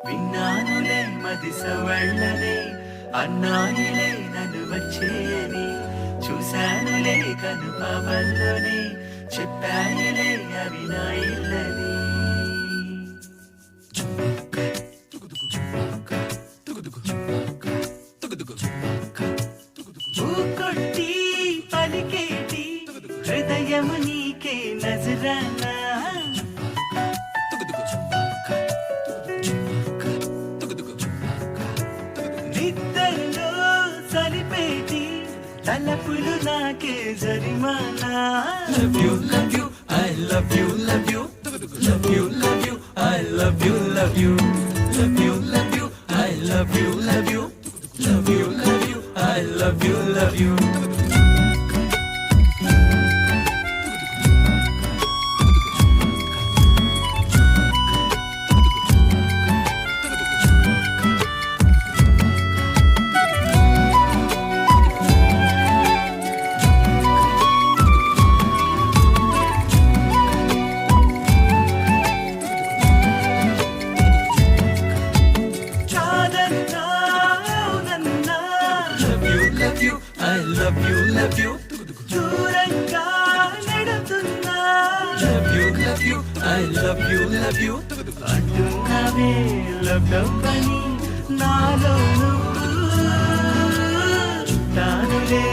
విన్నానులే మది సవళ్ళనే అన్నాయిలే నన్ను వచ్చేయని చూశానులే కను పాపల్లోనే చెప్పాయిలే అవి నా ఇల్లని కొట్టి పలికేటి హృదయము నీకే నజరానా నిద్దర్లో సలిపేటి తలపులు నాకే జరిమానా Love you, love you, I love you, love you, love you, love you, I love you, love you, love you, love you, I love you, love you, love you, love you, I love you, love you. చాలన్నా అవునన్నా Love you, love you, I love you, love you, దూరంగా నెడుతున్నా love you, love you, I love you, love you. అంటున్నావే లవ్వని నాలోను తానులే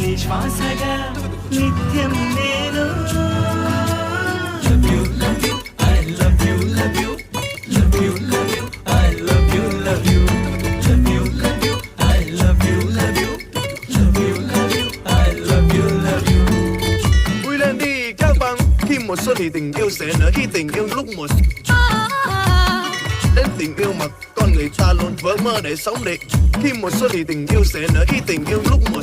నిశ్వాసగా నిత్యం నేను Love you, love you, I love you, love you, love you, love you, I love you, love you, love you, love you, I love you, love you, love you, love you, I love you, love you. Vui lên đi các bạn, khi mùa xuân thì tình yêu sẽ nở, khi tình yêu lúc mùa đến tình yêu mà con người ta luôn vỡ mơ để sống đi. Khi mùa xuân thì tình yêu sẽ nở, khi tình yêu lúc mùa